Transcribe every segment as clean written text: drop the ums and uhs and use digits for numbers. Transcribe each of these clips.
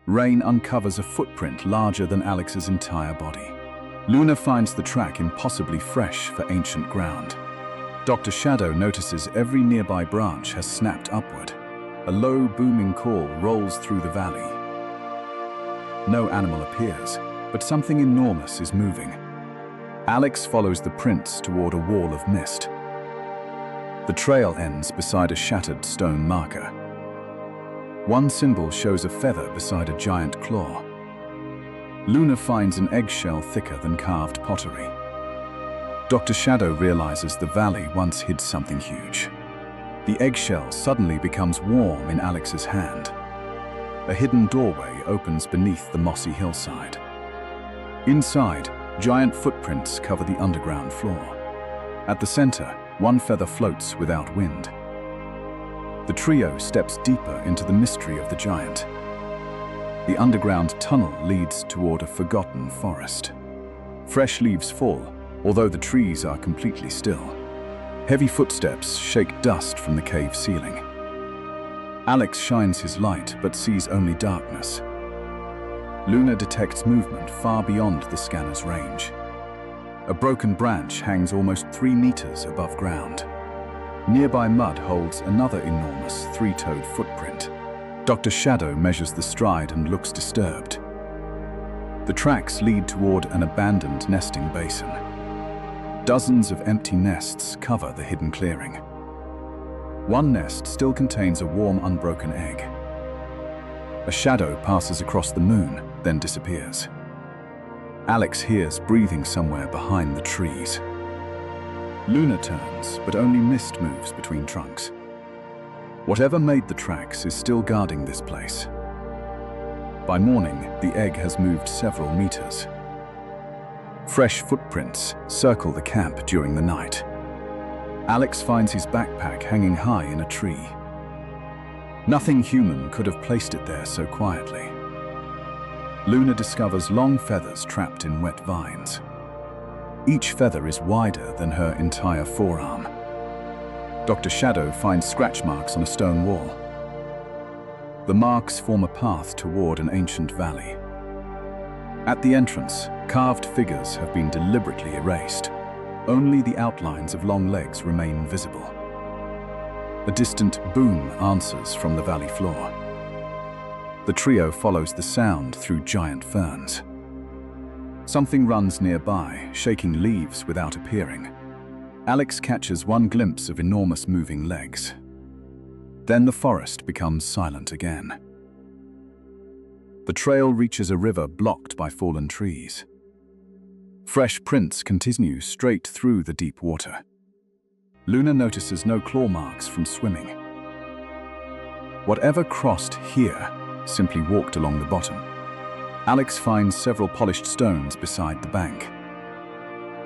Rain uncovers a footprint larger than Alex's entire body. Luna finds the track impossibly fresh for ancient ground. Dr. Shadow notices every nearby branch has snapped upward. A low, booming call rolls through the valley. No animal appears, but something enormous is moving. Alex follows the prints toward a wall of mist. The trail ends beside a shattered stone marker. One symbol shows a feather beside a giant claw. Luna finds an eggshell thicker than carved pottery. Dr. Shadow realizes the valley once hid something huge. The eggshell suddenly becomes warm in Alex's hand. A hidden doorway opens beneath the mossy hillside. Inside, giant footprints cover the underground floor. At the center, one feather floats without wind. The trio steps deeper into the mystery of the giant. The underground tunnel leads toward a forgotten forest. Fresh leaves fall, although the trees are completely still. Heavy footsteps shake dust from the cave ceiling. Alex shines his light but sees only darkness. Luna detects movement far beyond the scanner's range. A broken branch hangs almost 3 meters above ground. Nearby mud holds another enormous 3-toed footprint. Dr. Shadow measures the stride and looks disturbed. The tracks lead toward an abandoned nesting basin. Dozens of empty nests cover the hidden clearing. One nest still contains a warm, unbroken egg. A shadow passes across the moon, then disappears. Alex hears breathing somewhere behind the trees. Luna turns, but only mist moves between trunks. Whatever made the tracks is still guarding this place. By morning, the egg has moved several meters. Fresh footprints circle the camp during the night. Alex finds his backpack hanging high in a tree. Nothing human could have placed it there so quietly. Luna discovers long feathers trapped in wet vines. Each feather is wider than her entire forearm. Dr. Shadow finds scratch marks on a stone wall. The marks form a path toward an ancient valley. At the entrance, carved figures have been deliberately erased. Only the outlines of long legs remain visible. A distant boom answers from the valley floor. The trio follows the sound through giant ferns. Something runs nearby, shaking leaves without appearing. Alex catches one glimpse of enormous moving legs. Then the forest becomes silent again. The trail reaches a river blocked by fallen trees. Fresh prints continue straight through the deep water. Luna notices no claw marks from swimming. Whatever crossed here simply walked along the bottom. Alex finds several polished stones beside the bank.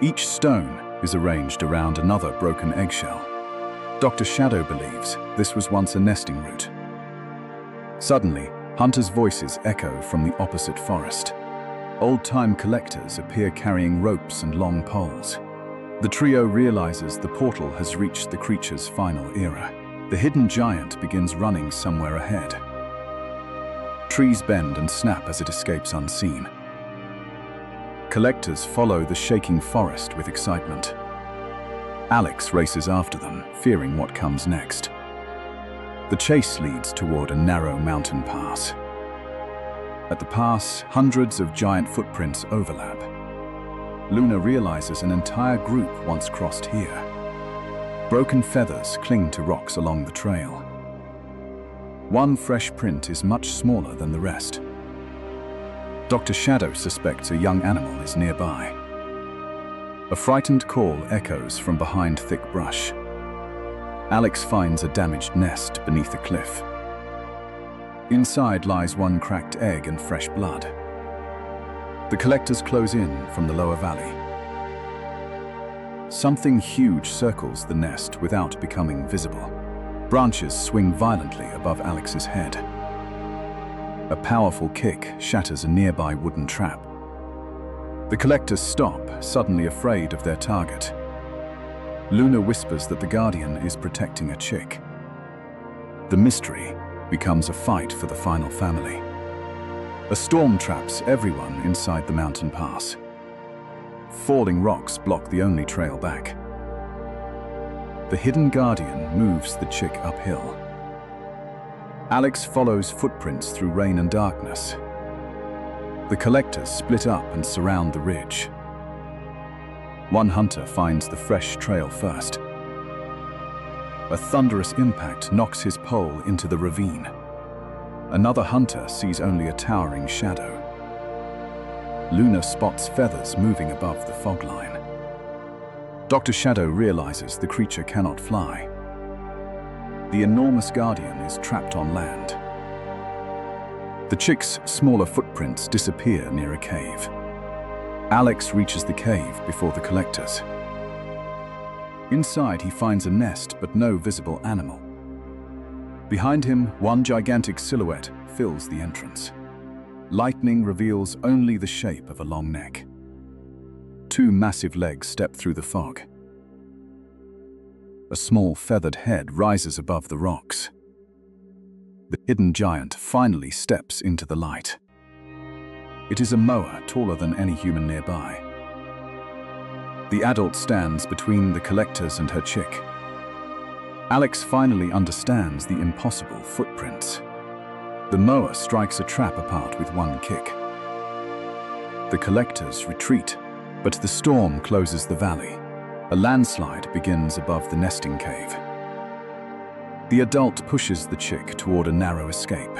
Each stone is arranged around another broken eggshell. Dr. Shadow believes this was once a nesting route. Suddenly, hunters' voices echo from the opposite forest. Old-time collectors appear carrying ropes and long poles. The trio realizes the portal has reached the creature's final era. The hidden giant begins running somewhere ahead. Trees bend and snap as it escapes unseen. Collectors follow the shaking forest with excitement. Alex races after them, fearing what comes next. The chase leads toward a narrow mountain pass. At the pass, hundreds of giant footprints overlap. Luna realizes an entire group once crossed here. Broken feathers cling to rocks along the trail. One fresh print is much smaller than the rest. Dr. Shadow suspects a young animal is nearby. A frightened call echoes from behind thick brush. Alex finds a damaged nest beneath a cliff. Inside lies one cracked egg and fresh blood. The collectors close in from the lower valley. Something huge circles the nest without becoming visible. Branches swing violently above Alex's head. A powerful kick shatters a nearby wooden trap. The collectors stop, suddenly afraid of their target. Luna whispers that the Guardian is protecting a chick. The mystery becomes a fight for the final family. A storm traps everyone inside the mountain pass. Falling rocks block the only trail back. The hidden guardian moves the chick uphill. Alex follows footprints through rain and darkness. The collectors split up and surround the ridge. One hunter finds the fresh trail first. A thunderous impact knocks his pole into the ravine. Another hunter sees only a towering shadow. Luna spots feathers moving above the fog line. Dr. Shadow realizes the creature cannot fly. The enormous guardian is trapped on land. The chick's smaller footprints disappear near a cave. Alex reaches the cave before the collectors. Inside, he finds a nest but no visible animal. Behind him, one gigantic silhouette fills the entrance. Lightning reveals only the shape of a long neck. Two massive legs step through the fog. A small feathered head rises above the rocks. The hidden giant finally steps into the light. It is a moa taller than any human nearby. The adult stands between the collectors and her chick. Alex finally understands the impossible footprints. The moa strikes a trap apart with one kick. The collectors retreat, but the storm closes the valley. A landslide begins above the nesting cave. The adult pushes the chick toward a narrow escape.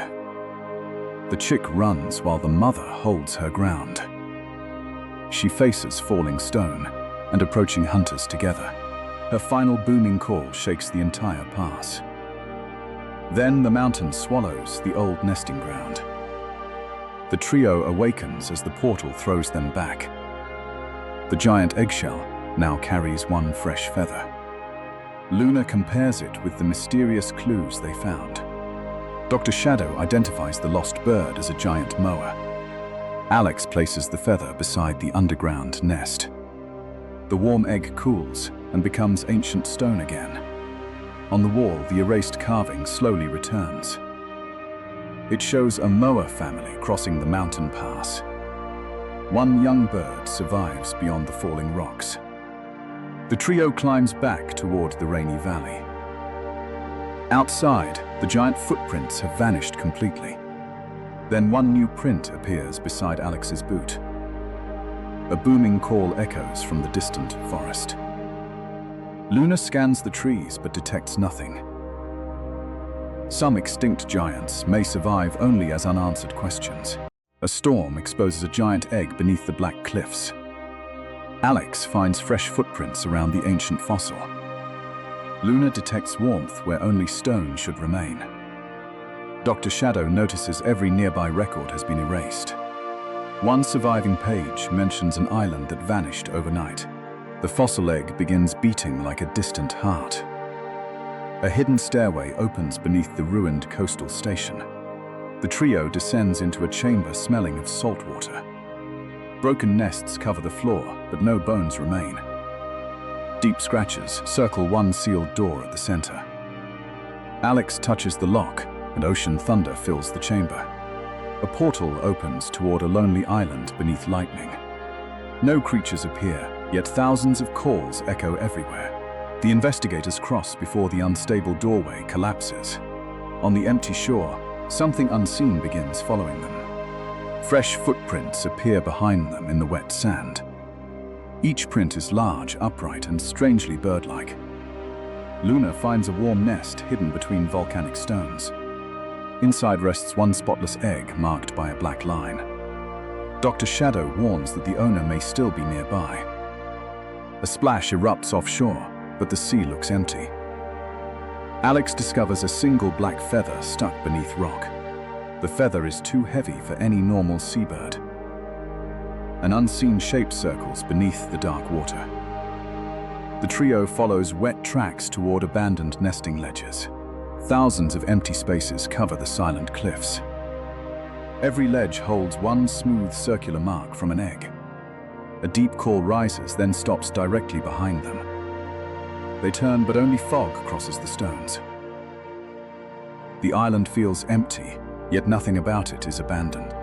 The chick runs while the mother holds her ground. She faces falling stone and approaching hunters together. Her final booming call shakes the entire pass. Then the mountain swallows the old nesting ground. The trio awakens as the portal throws them back. The giant eggshell now carries one fresh feather. Luna compares it with the mysterious clues they found. Dr. Shadow identifies the lost bird as a giant moa. Alex places the feather beside the underground nest. The warm egg cools and becomes ancient stone again. On the wall, the erased carving slowly returns. It shows a moa family crossing the mountain pass. One young bird survives beyond the falling rocks. The trio climbs back toward the rainy valley. Outside, the giant footprints have vanished completely. Then one new print appears beside Alex's boot. A booming call echoes from the distant forest. Luna scans the trees but detects nothing. Some extinct giants may survive only as unanswered questions. A storm exposes a giant egg beneath the black cliffs. Alex finds fresh footprints around the ancient fossil. Luna detects warmth where only stone should remain. Dr. Shadow notices every nearby record has been erased. One surviving page mentions an island that vanished overnight. The fossil egg begins beating like a distant heart. A hidden stairway opens beneath the ruined coastal station. The trio descends into a chamber smelling of salt water. Broken nests cover the floor, but no bones remain. Deep scratches circle one sealed door at the center. Alex touches the lock, and ocean thunder fills the chamber. A portal opens toward a lonely island beneath lightning. No creatures appear, yet thousands of calls echo everywhere. The investigators cross before the unstable doorway collapses. On the empty shore, something unseen begins following them. Fresh footprints appear behind them in the wet sand. Each print is large, upright, and strangely bird-like. Luna finds a warm nest hidden between volcanic stones. Inside rests one spotless egg marked by a black line. Dr. Shadow warns that the owner may still be nearby. A splash erupts offshore, but the sea looks empty. Alex discovers a single black feather stuck beneath rock. The feather is too heavy for any normal seabird. An unseen shape circles beneath the dark water. The trio follows wet tracks toward abandoned nesting ledges. Thousands of empty spaces cover the silent cliffs. Every ledge holds one smooth circular mark from an egg. A deep call rises, then stops directly behind them. They turn, but only fog crosses the stones. The island feels empty, yet nothing about it is abandoned.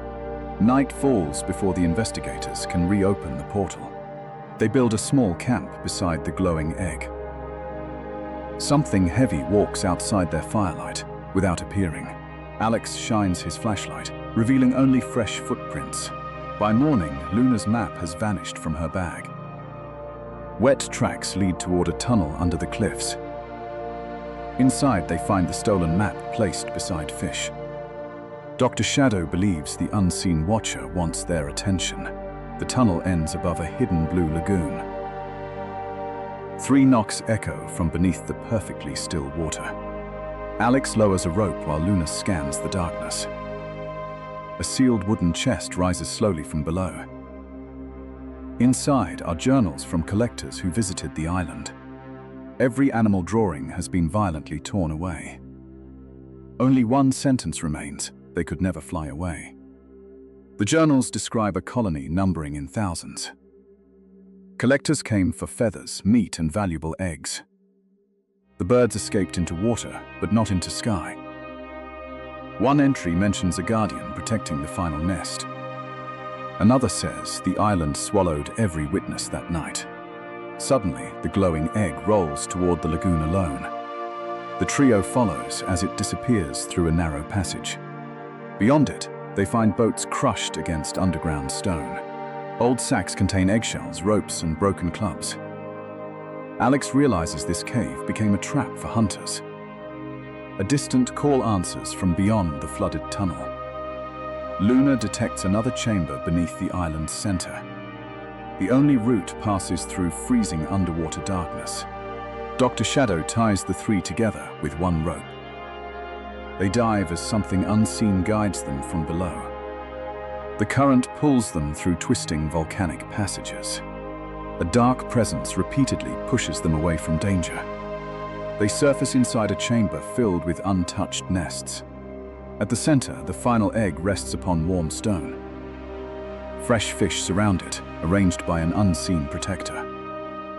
Night falls before the investigators can reopen the portal. They build a small camp beside the glowing egg. Something heavy walks outside their firelight without appearing. Alex shines his flashlight, revealing only fresh footprints. By morning, Luna's map has vanished from her bag. Wet tracks lead toward a tunnel under the cliffs. Inside, they find the stolen map placed beside fish. Dr. Shadow believes the unseen watcher wants their attention. The tunnel ends above a hidden blue lagoon. 3 knocks echo from beneath the perfectly still water. Alex lowers a rope while Luna scans the darkness. A sealed wooden chest rises slowly from below. Inside are journals from collectors who visited the island. Every animal drawing has been violently torn away. Only one sentence remains: they could never fly away. The journals describe a colony numbering in thousands. Collectors came for feathers, meat, and valuable eggs. The birds escaped into water, but not into sky. One entry mentions a guardian protecting the final nest. Another says the island swallowed every witness that night. Suddenly, the glowing egg rolls toward the lagoon alone. The trio follows as it disappears through a narrow passage. Beyond it, they find boats crushed against underground stone. Old sacks contain eggshells, ropes, and broken clubs. Alex realizes this cave became a trap for hunters. A distant call answers from beyond the flooded tunnel. Luna detects another chamber beneath the island's center. The only route passes through freezing underwater darkness. Dr. Shadow ties the 3 together with one rope. They dive as something unseen guides them from below. The current pulls them through twisting volcanic passages. A dark presence repeatedly pushes them away from danger. They surface inside a chamber filled with untouched nests. At the center, the final egg rests upon warm stone. Fresh fish surround it, arranged by an unseen protector.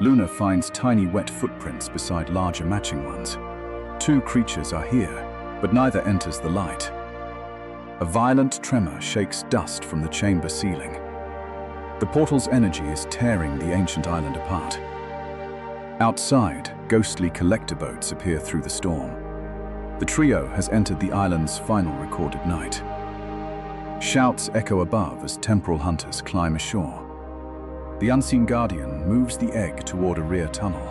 Luna finds tiny wet footprints beside larger matching ones. 2 creatures are here, but neither enters the light. A violent tremor shakes dust from the chamber ceiling. The portal's energy is tearing the ancient island apart. Outside, ghostly collector boats appear through the storm. The trio has entered the island's final recorded night. Shouts echo above as temporal hunters climb ashore. The unseen guardian moves the egg toward a rear tunnel.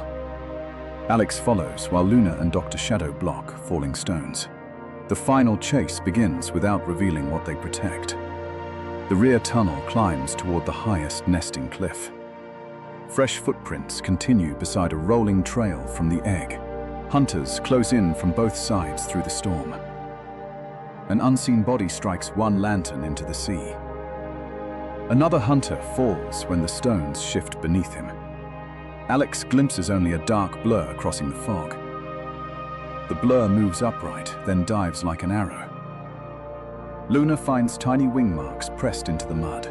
Alex follows while Luna and Dr. Shadow block falling stones. The final chase begins without revealing what they protect. The rear tunnel climbs toward the highest nesting cliff. Fresh footprints continue beside a rolling trail from the egg. Hunters close in from both sides through the storm. An unseen body strikes one lantern into the sea. Another hunter falls when the stones shift beneath him. Alex glimpses only a dark blur crossing the fog. The blur moves upright, then dives like an arrow. Luna finds tiny wing marks pressed into the mud.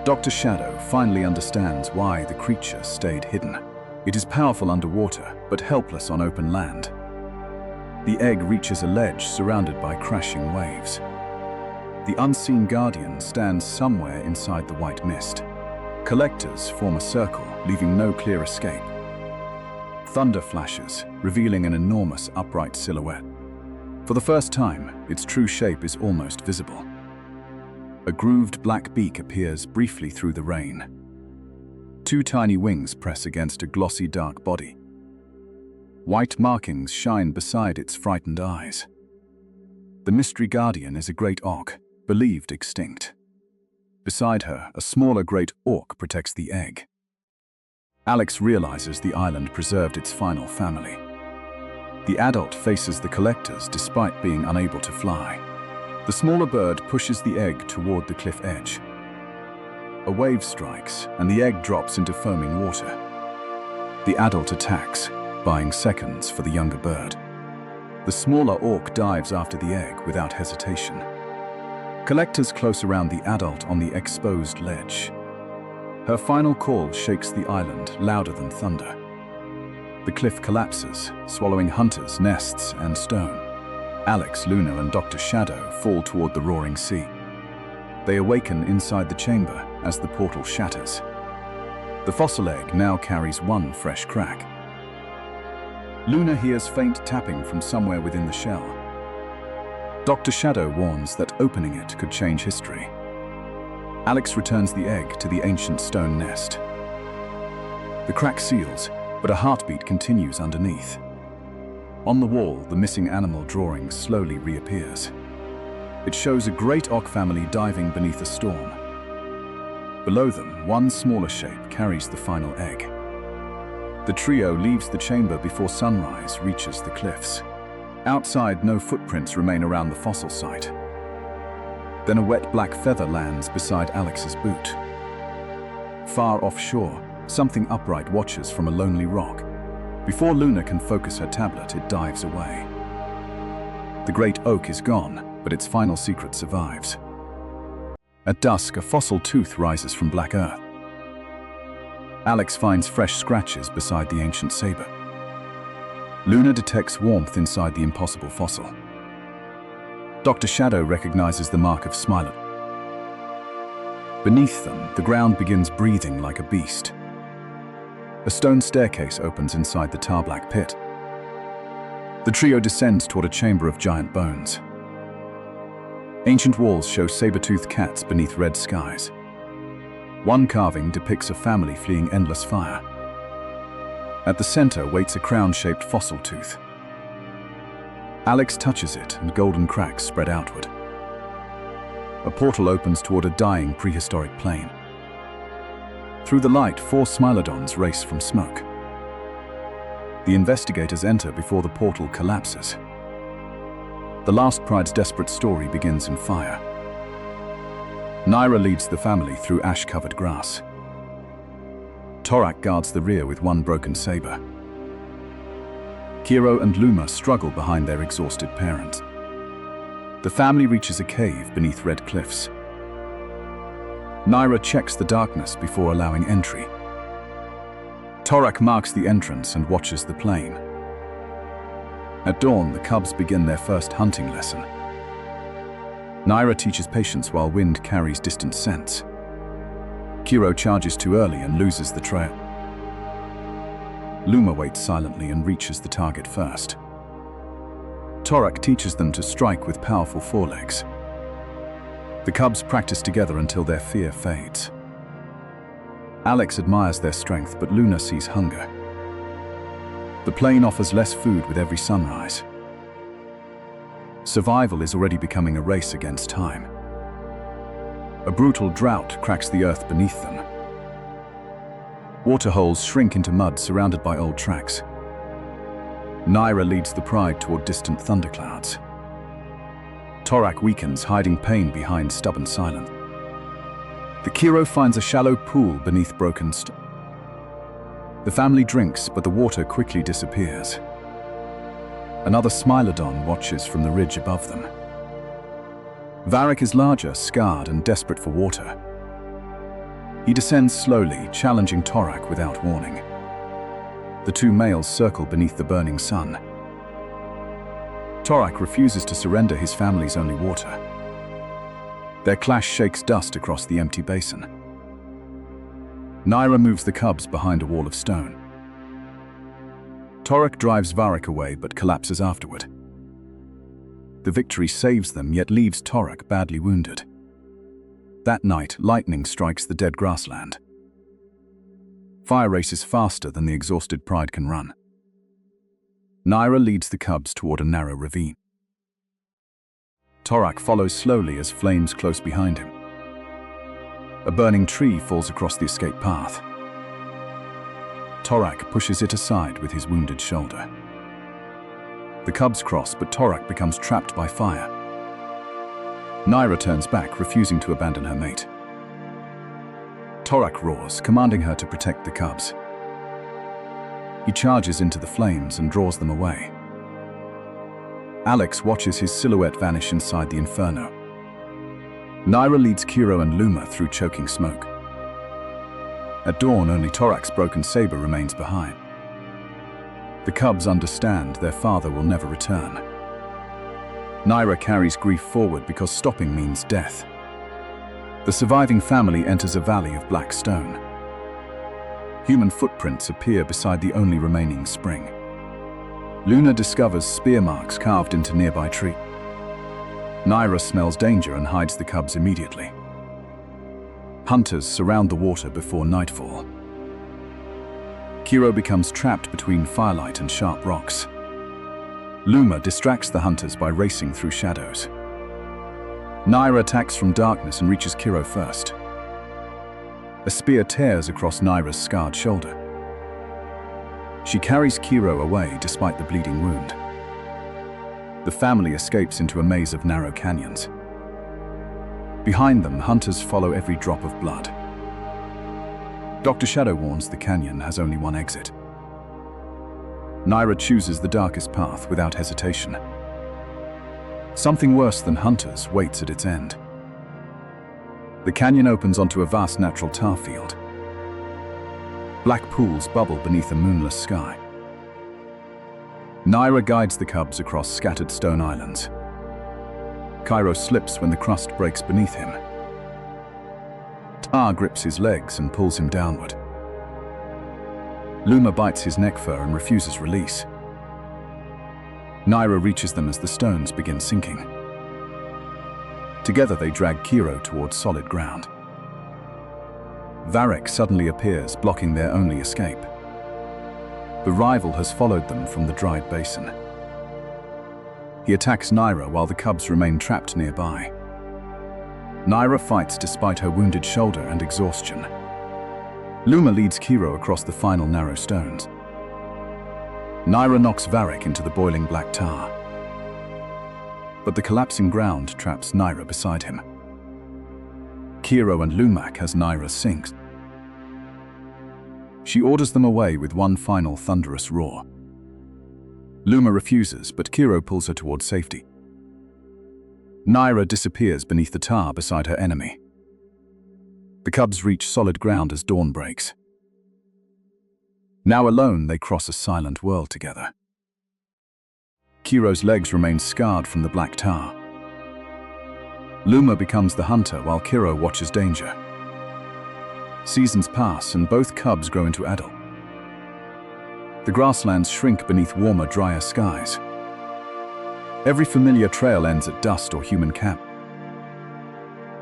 Dr. Shadow finally understands why the creature stayed hidden. It is powerful underwater, but helpless on open land. The egg reaches a ledge surrounded by crashing waves. The unseen guardian stands somewhere inside the white mist. Collectors form a circle, leaving no clear escape. Thunder flashes, revealing an enormous upright silhouette. For the first time, its true shape is almost visible. A grooved black beak appears briefly through the rain. 2 tiny wings press against a glossy dark body. White markings shine beside its frightened eyes. The mystery guardian is a great auk, believed extinct. Beside her, a smaller great auk protects the egg. Alex realizes the island preserved its final family. The adult faces the collectors despite being unable to fly. The smaller bird pushes the egg toward the cliff edge. A wave strikes, and the egg drops into foaming water. The adult attacks, buying seconds for the younger bird. The smaller auk dives after the egg without hesitation. Collectors close around the adult on the exposed ledge. Her final call shakes the island louder than thunder. The cliff collapses, swallowing hunters, nests, and stone. Alex, Luna, and Dr. Shadow fall toward the roaring sea. They awaken inside the chamber as the portal shatters. The fossil egg now carries one fresh crack. Luna hears faint tapping from somewhere within the shell. Dr. Shadow warns that opening it could change history. Alex returns the egg to the ancient stone nest. The crack seals, but a heartbeat continues underneath. On the wall, the missing animal drawing slowly reappears. It shows a great auk family diving beneath a storm. Below them, one smaller shape carries the final egg. The trio leaves the chamber before sunrise reaches the cliffs. Outside, no footprints remain around the fossil site. Then a wet black feather lands beside Alex's boot. Far offshore, something upright watches from a lonely rock. Before Luna can focus her tablet, it dives away. The great oak is gone, but its final secret survives. At dusk, a fossil tooth rises from black earth. Alex finds fresh scratches beside the ancient saber. Luna detects warmth inside the impossible fossil. Dr. Shadow recognizes the mark of Smiler. Beneath them, the ground begins breathing like a beast. A stone staircase opens inside the tar-black pit. The trio descends toward a chamber of giant bones. Ancient walls show saber-toothed cats beneath red skies. One carving depicts a family fleeing endless fire. At the center waits a crown-shaped fossil tooth. Alex touches it, and golden cracks spread outward. A portal opens toward a dying prehistoric plain. Through the light, 4 smilodons race from smoke. The investigators enter before the portal collapses. The last pride's desperate story begins in fire. Naira leads the family through ash-covered grass. Torak guards the rear with one broken saber. Kiro and Luma struggle behind their exhausted parents. The family reaches a cave beneath red cliffs. Naira checks the darkness before allowing entry. Torak marks the entrance and watches the plain. At dawn, the cubs begin their first hunting lesson. Naira teaches patience while wind carries distant scents. Kiro charges too early and loses the trail. Luma waits silently and reaches the target first. Torak teaches them to strike with powerful forelegs. The cubs practice together until their fear fades. Alex admires their strength, but Luna sees hunger. The plain offers less food with every sunrise. Survival is already becoming a race against time. A brutal drought cracks the earth beneath them. Waterholes shrink into mud surrounded by old tracks. Naira leads the pride toward distant thunderclouds. Torak weakens, hiding pain behind stubborn silence. The Kiro finds a shallow pool beneath broken stone. The family drinks, but the water quickly disappears. Another Smilodon watches from the ridge above them. Varric is larger, scarred, and desperate for water. He descends slowly, challenging Torak without warning. The 2 males circle beneath the burning sun. Torak refuses to surrender his family's only water. Their clash shakes dust across the empty basin. Naira moves the cubs behind a wall of stone. Torak drives Varric away but collapses afterward. The victory saves them, yet leaves Torak badly wounded. That night, lightning strikes the dead grassland. Fire races faster than the exhausted pride can run. Naira leads the cubs toward a narrow ravine. Torak follows slowly as flames close behind him. A burning tree falls across the escape path. Torak pushes it aside with his wounded shoulder. The cubs cross, but Torak becomes trapped by fire. Naira turns back, refusing to abandon her mate. Torak roars, commanding her to protect the cubs. He charges into the flames and draws them away. Alex watches his silhouette vanish inside the inferno. Naira leads Kiro and Luma through choking smoke. At dawn, only Torak's broken saber remains behind. The cubs understand their father will never return. Naira carries grief forward because stopping means death. The surviving family enters a valley of black stone. Human footprints appear beside the only remaining spring. Luna discovers spear marks carved into nearby tree. Naira smells danger and hides the cubs immediately. Hunters surround the water before nightfall. Kiro becomes trapped between firelight and sharp rocks. Luma distracts the hunters by racing through shadows. Naira attacks from darkness and reaches Kiro first. A spear tears across Naira's scarred shoulder. She carries Kiro away despite the bleeding wound. The family escapes into a maze of narrow canyons. Behind them, hunters follow every drop of blood. Dr. Shadow warns the canyon has only one exit. Naira chooses the darkest path without hesitation. Something worse than hunters waits at its end. The canyon opens onto a vast natural tar field. Black pools bubble beneath a moonless sky. Naira guides the cubs across scattered stone islands. Kiro slips when the crust breaks beneath him. Tar grips his legs and pulls him downward. Luma bites his neck fur and refuses release. Naira reaches them as the stones begin sinking. Together they drag Kiro towards solid ground. Varric suddenly appears, blocking their only escape. The rival has followed them from the dried basin. He attacks Naira while the cubs remain trapped nearby. Naira fights despite her wounded shoulder and exhaustion. Luma leads Kiro across the final narrow stones. Naira knocks Varric into the boiling black tar. But the collapsing ground traps Naira beside him. Kiro and Lumak as Naira sinks. She orders them away with one final thunderous roar. Luma refuses, but Kiro pulls her towards safety. Naira disappears beneath the tar beside her enemy. The cubs reach solid ground as dawn breaks. Now alone, they cross a silent world together. Kiro's legs remain scarred from the black tar. Luma becomes the hunter while Kiro watches danger. Seasons pass and both cubs grow into adult. The grasslands shrink beneath warmer, drier skies. Every familiar trail ends at dust or human camp.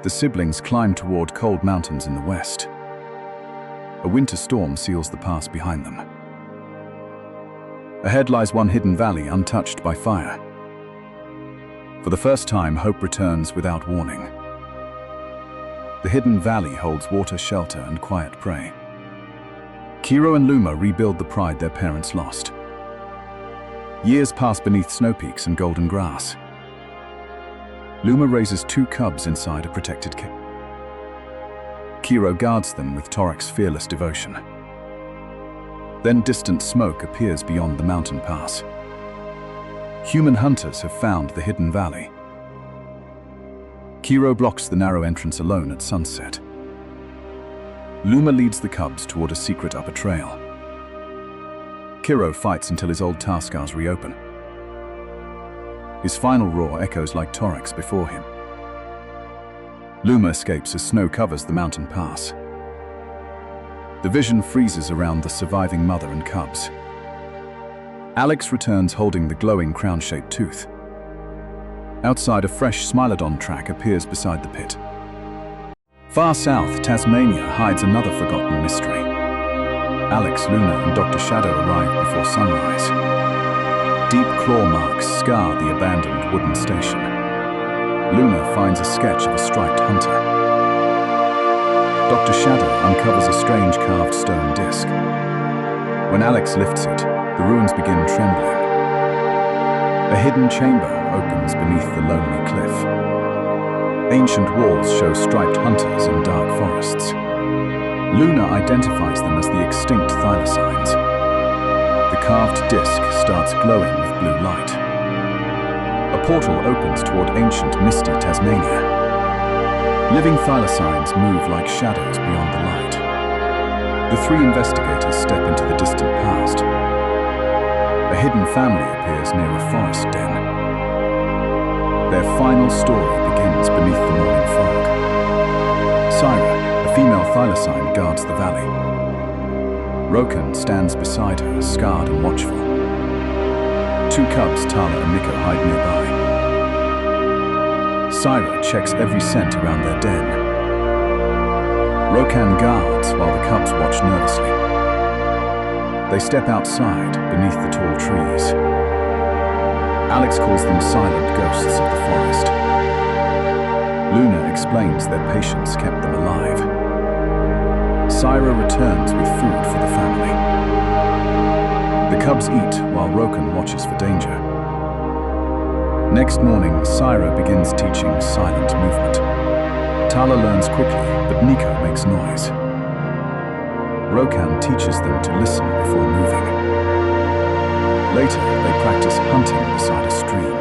The siblings climb toward cold mountains in the west. A winter storm seals the pass behind them. Ahead lies one hidden valley untouched by fire. For the first time, hope returns without warning. The hidden valley holds water, shelter, and quiet prey. Kiro and Luma rebuild the pride their parents lost. Years pass beneath snow peaks and golden grass. Luma raises 2 cubs inside a protected cave. Kiro guards them with Toric's fearless devotion. Then distant smoke appears beyond the mountain pass. Human hunters have found the hidden valley. Kiro blocks the narrow entrance alone at sunset. Luma leads the cubs toward a secret upper trail. Kiro fights until his old tar scars reopen. His final roar echoes like Toric's before him. Luma escapes as snow covers the mountain pass. The vision freezes around the surviving mother and cubs. Alex returns holding the glowing crown-shaped tooth. Outside, a fresh Smilodon track appears beside the pit. Far south, Tasmania hides another forgotten mystery. Alex, Luna, and Dr. Shadow arrive before sunrise. Deep claw marks scar the abandoned wooden station. Luna finds a sketch of a striped hunter. Dr. Shadow uncovers a strange carved stone disc. When Alex lifts it, the ruins begin trembling. A hidden chamber opens beneath the lonely cliff. Ancient walls show striped hunters in dark forests. Luna identifies them as the extinct thylacines. The carved disc starts glowing with blue light. A portal opens toward ancient, misty Tasmania. Living thylacines move like shadows beyond the light. The 3 investigators step into the distant past. A hidden family appears near a forest den. Their final story begins beneath the morning fog. Syra, a female thylacine, guards the valley. Rokan stands beside her, scarred and watchful. Two cubs, Tala and Nico, hide nearby. Syra checks every scent around their den. Rokan guards while the cubs watch nervously. They step outside, beneath the tall trees. Alex calls them silent ghosts of the forest. Luna explains their patience kept them alive. Syra returns with food for the family. The cubs eat while Rokan watches for danger. Next morning, Syra begins teaching silent movement. Tala learns quickly, but Nico makes noise. Rokan teaches them to listen before moving. Later, they practice hunting beside a stream.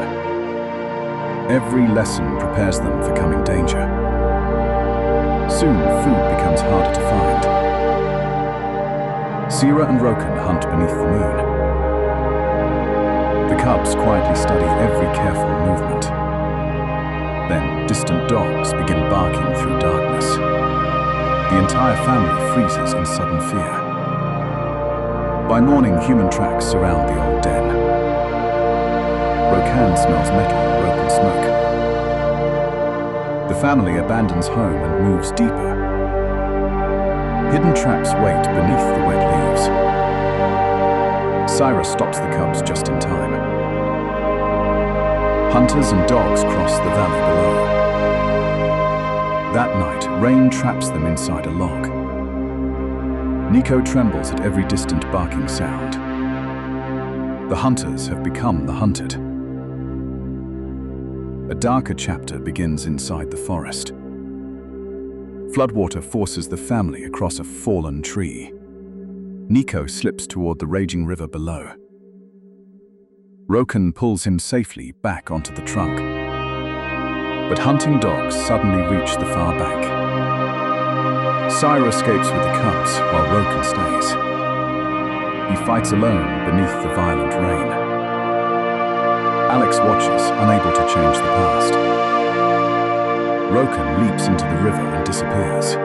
Every lesson prepares them for coming danger. Soon, food becomes harder to find. Syra and Rokan hunt beneath the moon. The cubs quietly study every careful movement. Then, distant dogs begin barking through darkness. The entire family freezes in sudden fear. By morning, human tracks surround the old den. Rokan smells metal, broken smoke. The family abandons home and moves deeper. Hidden traps wait beneath the wet leaves. Syra stops the cubs just in time. Hunters and dogs cross the valley below. That night, rain traps them inside a log. Nico trembles at every distant barking sound. The hunters have become the hunted. A darker chapter begins inside the forest. Floodwater forces the family across a fallen tree. Nico slips toward the raging river below. Rokan pulls him safely back onto the trunk. But hunting dogs suddenly reach the far bank. Syra escapes with the cubs while Rokan stays. He fights alone beneath the violent rain. Alex watches, unable to change the past. Rokan leaps into the river and disappears.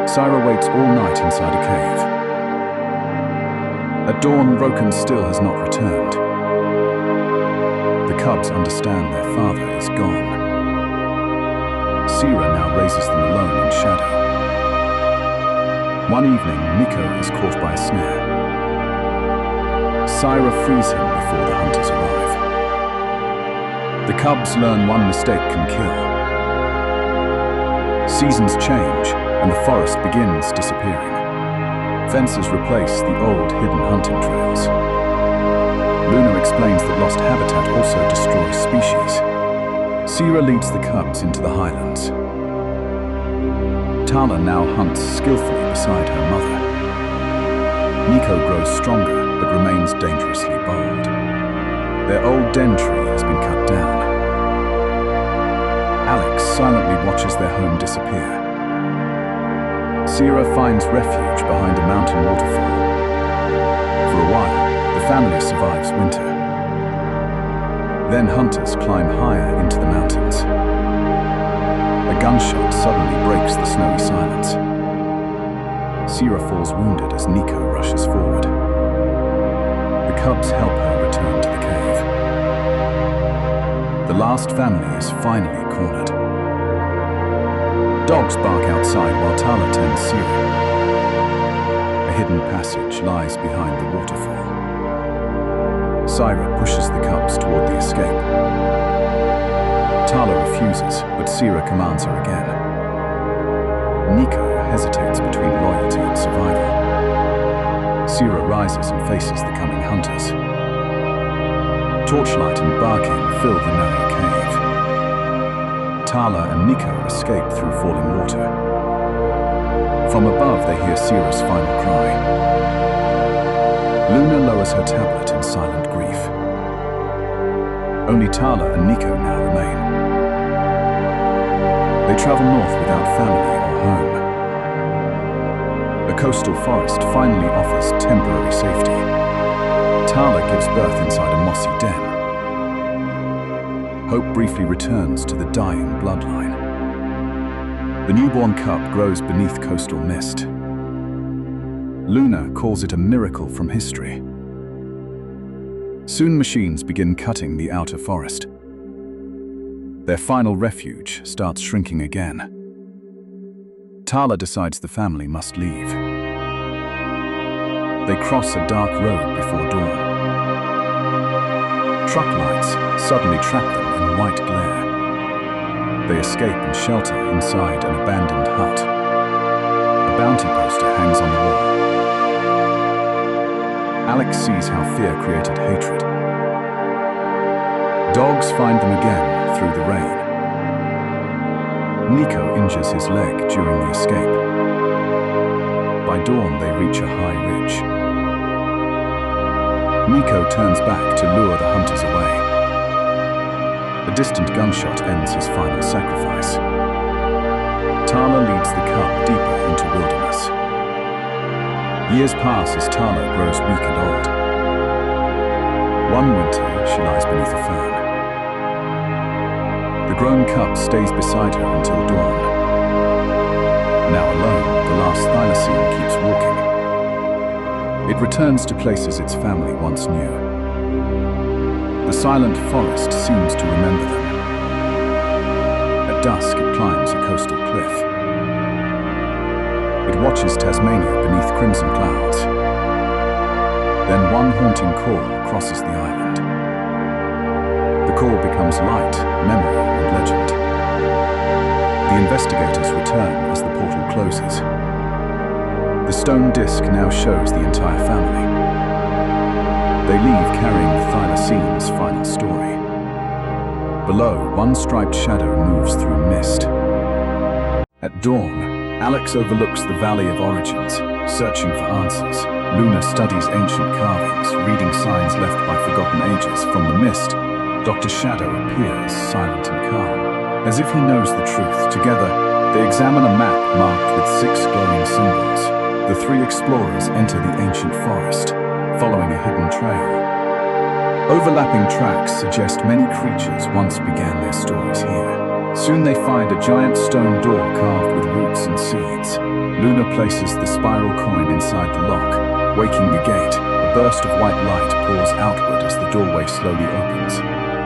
Syra waits all night inside a cave. At dawn, Rokan still has not returned. The cubs understand their father is gone. Syra now raises them alone in shadow. One evening, Nico is caught by a snare. Syra frees him before the hunters arrive. The cubs learn one mistake can kill. Seasons change, and the forest begins disappearing. Fences replace the old hidden hunting trails. Luna explains that lost habitat also destroys species. Syra leads the cubs into the highlands. Tala now hunts skillfully beside her mother. Nico grows stronger, but remains dangerously bold. Their old den tree has been cut down. Alex silently watches their home disappear. Syra finds refuge behind a mountain waterfall. For a while, the family survives winter. Then hunters climb higher into the mountains. A gunshot suddenly breaks the snowy silence. Syra falls wounded as Nico rushes forward. The cubs help her return to the cave. The last family is finally cornered. Dogs bark outside while Tala tends Syra. A hidden passage lies behind the waterfall. Syra pushes the cubs toward the escape. Tala refuses, but Syra commands her again. Nico hesitates between loyalty and survival. Syra rises and faces the coming hunters. Torchlight and barking fill the narrow cave. Tala and Nico escape through falling water. From above, they hear Syra's final cry. Luna lowers her tablet in silent grief. Only Tala and Nico now remain. They travel north without family or home. The coastal forest finally offers temporary safety. Tala gives birth inside a mossy den. Hope briefly returns to the dying bloodline. The newborn cub grows beneath coastal mist. Luna calls it a miracle from history. Soon machines begin cutting the outer forest. Their final refuge starts shrinking again. Tala decides the family must leave. They cross a dark road before dawn. Truck lights suddenly trap them in white glare. They escape and shelter inside an abandoned hut. A bounty poster hangs on the wall. Alex sees how fear created hatred. Dogs find them again through the rain. Nico injures his leg during the escape. By dawn, they reach a high ridge. Nico turns back to lure the hunters away. A distant gunshot ends his final sacrifice. Tala leads the cub deeper into wilderness. Years pass as Tala grows weak and old. One winter, she lies beneath a fern. The grown cub stays beside her until dawn. Now alone, the last thylacine keeps walking. It returns to places its family once knew. The silent forest seems to remember them. At dusk, it climbs a coastal cliff. It watches Tasmania beneath crimson clouds. Then one haunting call crosses the island. The call becomes light, memory, and legend. The investigators return as the portal closes. The stone disc now shows the entire family. They leave carrying the thylacine's final story. Below, one striped shadow moves through mist. At dawn, Alex overlooks the Valley of Origins, searching for answers. Luna studies ancient carvings, reading signs left by forgotten ages. From the mist, Dr. Shadow appears, silent and calm, as if he knows the truth. Together, they examine a map marked with 6 glowing symbols. The 3 explorers enter the ancient forest, following a hidden trail. Overlapping tracks suggest many creatures once began their stories here. Soon they find a giant stone door carved with roots and seeds. Luna places the spiral coin inside the lock, waking the gate. A burst of white light pours outward as the doorway slowly opens.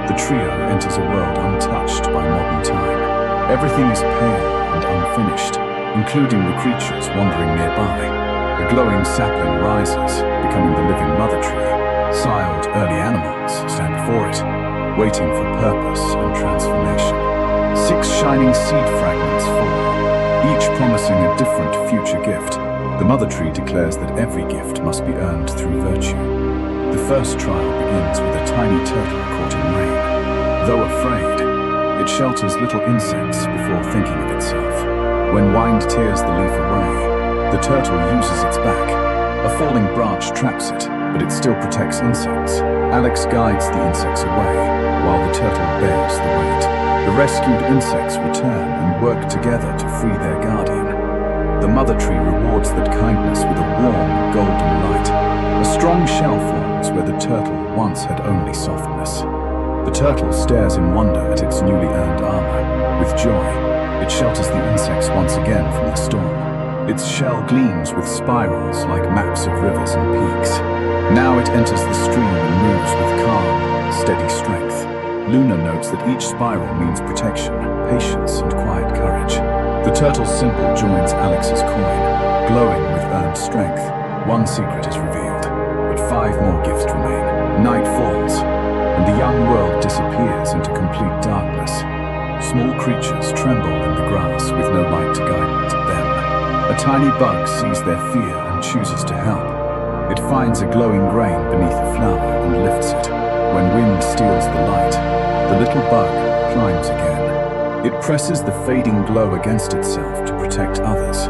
The trio enters a world untouched by modern time. Everything is pale and unfinished, including the creatures wandering nearby. A glowing sapling rises, becoming the living mother tree. Silent early animals stand before it, waiting for purpose and transformation. 6 shining seed fragments fall, each promising a different future gift. The mother tree declares that every gift must be earned through virtue. The first trial begins with a tiny turtle caught in rain. Though afraid, it shelters little insects before thinking of itself. When wind tears the leaf away, the turtle uses its back. A falling branch traps it, but it still protects insects. Alex guides the insects away, while the turtle bears the weight. The rescued insects return and work together to free their guardian. The mother tree rewards that kindness with a warm, golden light. A strong shell forms where the turtle once had only softness. The turtle stares in wonder at its newly earned armor. With joy, it shelters the insects once again from the storm. Its shell gleams with spirals like maps of rivers and peaks. Now it enters the stream and moves with calm, steady strength. Luna notes that each spiral means protection, patience, and quiet courage. The turtle's symbol joins Alex's coin, glowing with earned strength. One secret is revealed, but 5 more gifts remain. Night falls, and the young world disappears into complete darkness. Small creatures tremble in the grass with no light to guide them. A tiny bug sees their fear and chooses to help. It finds a glowing grain beneath a flower and lifts it. When wind steals the light, the little bug climbs again. It presses the fading glow against itself to protect others.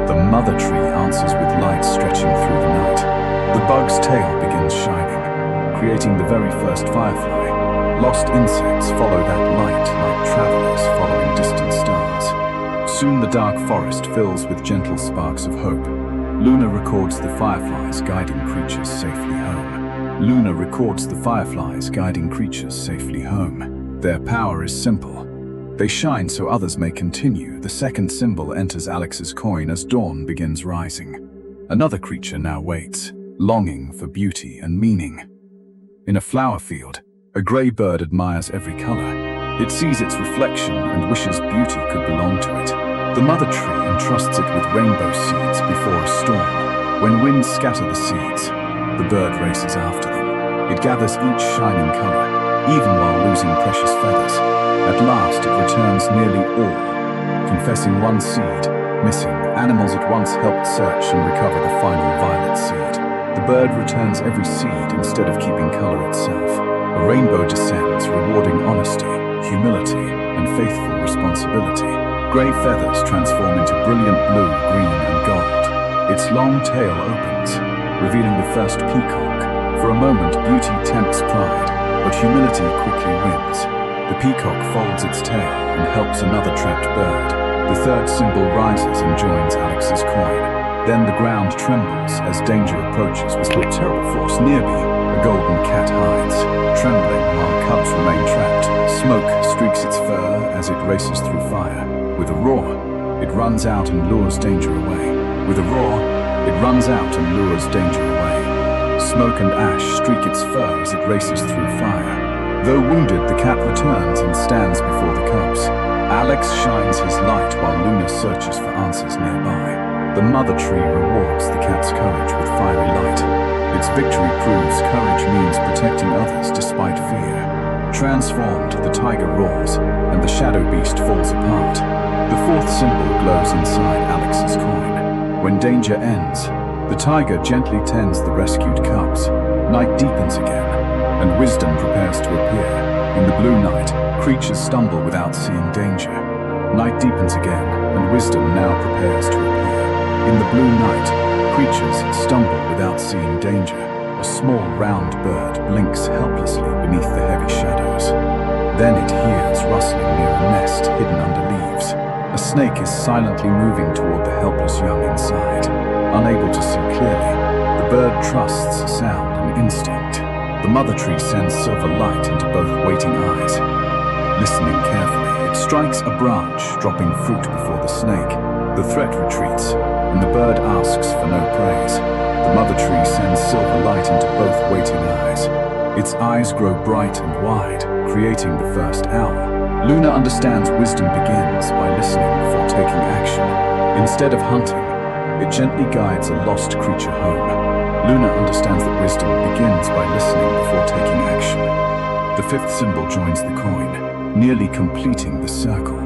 The mother tree answers with light stretching through the night. The bug's tail begins shining, creating the very first firefly. Lost insects follow that light like travelers following distant stars. Soon the dark forest fills with gentle sparks of hope. Luna records the fireflies guiding creatures safely home. Luna records the fireflies guiding creatures safely home. Their power is simple. They shine so others may continue. The second symbol enters Alex's coin as dawn begins rising. Another creature now waits, longing for beauty and meaning. In a flower field, a grey bird admires every color. It sees its reflection and wishes beauty could belong to it. The mother tree entrusts it with rainbow seeds before a storm. When winds scatter the seeds, the bird races after them. It gathers each shining color, even while losing precious feathers. At last it returns nearly all, confessing one seed missing. Animals at once helped search and recover the final violet seed. The bird returns every seed instead of keeping color itself. A rainbow descends, rewarding honesty, humility, and faithful responsibility. Gray feathers transform into brilliant blue, green, and gold. Its long tail opens, revealing the first peacock. For a moment, beauty tempts pride, but humility quickly wins. The peacock folds its tail and helps another trapped bird. The third symbol rises and joins Alex's coin. Then the ground trembles as danger approaches. With a terrible force near me, a golden cat hides, trembling while cubs remain trapped. Smoke streaks its fur as it races through fire. With a roar, it runs out and lures danger away. With a roar, it runs out and lures danger away. Smoke and ash streak its fur as it races through fire. Though wounded, the cat returns and stands before the cubs. Alex shines his light while Luna searches for answers nearby. The mother tree rewards the cat's courage with fiery light. Its victory proves courage means protecting others despite fear. Transformed, the tiger roars, and the shadow beast falls apart. The fourth symbol glows inside Alex's coin. When danger ends, the tiger gently tends the rescued cubs. Night deepens again, and wisdom prepares to appear. In the blue night, creatures stumble without seeing danger. Night deepens again, and wisdom now prepares to appear. In the blue night, creatures stumble without seeing danger. A small round bird blinks helplessly beneath the heavy shadows. Then it hears rustling near a nest hidden under leaves. A snake is silently moving toward the helpless young inside. Unable to see clearly, the bird trusts sound and instinct. The mother tree sends silver light into both waiting eyes. Listening carefully, it strikes a branch, dropping fruit before the snake. The threat retreats, and the bird asks for no praise. The mother tree sends silver light into both waiting eyes. Its eyes grow bright and wide, creating the first owl. Luna understands wisdom begins by listening before taking action. Instead of hunting, it gently guides a lost creature home. Luna understands that wisdom begins by listening before taking action. The fifth symbol joins the coin, nearly completing the circle.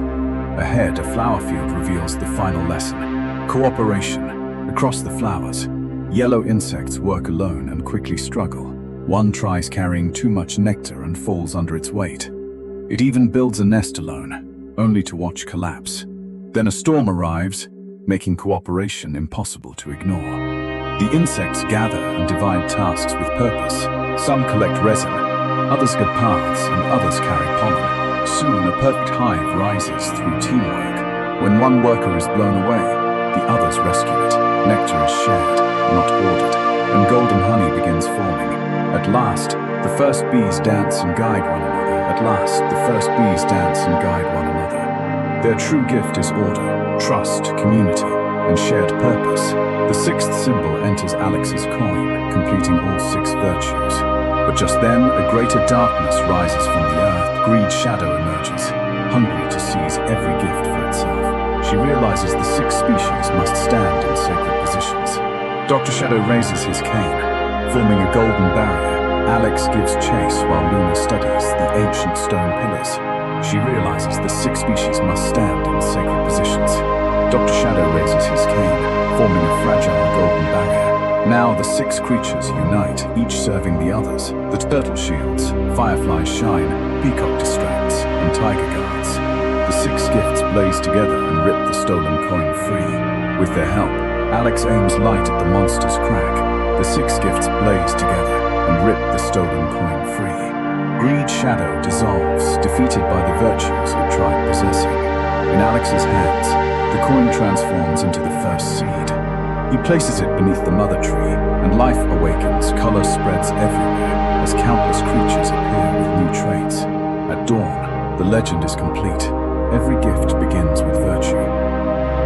Ahead, a flower field reveals the final lesson. Cooperation. Across the flowers, yellow insects work alone and quickly struggle. One tries carrying too much nectar and falls under its weight. It even builds a nest alone, only to watch collapse. Then a storm arrives, making cooperation impossible to ignore. The insects gather and divide tasks with purpose. Some collect resin, others guide paths, and others carry pollen. Soon, a perfect hive rises through teamwork. When one worker is blown away, the others rescue it. Nectar is shared, not hoarded, and golden honey begins forming. At last, the first bees dance and guide one another. At last, the first bees dance and guide one another. Their true gift is order, trust, community, and shared purpose. The sixth symbol enters Alex's coin, completing all 6 virtues. But just then, a greater darkness rises from the earth. Greed's shadow emerges, hungry to seize every gift for itself. She realizes the 6 species must stand in sacred positions. Dr. Shadow raises his cane, forming a golden barrier. Alex gives chase while Luna studies the ancient stone pillars. She realizes the 6 species must stand in sacred positions. Dr. Shadow raises his cane, forming a fragile golden barrier. Now the 6 creatures unite, each serving the others. The turtle shields, fireflies shine, peacock distracts, and tiger guards. The 6 gifts blaze together and rip the stolen coin free. With their help, Alex aims light at the monster's crack. The 6 gifts blaze together and rip the stolen coin free. Greed's shadow dissolves, defeated by the virtues it tried possessing. In Alex's hands, the coin transforms into the first seed. He places it beneath the mother tree, and life awakens. Color spreads everywhere as countless creatures appear with new traits. At dawn, the legend is complete. Every gift begins with virtue.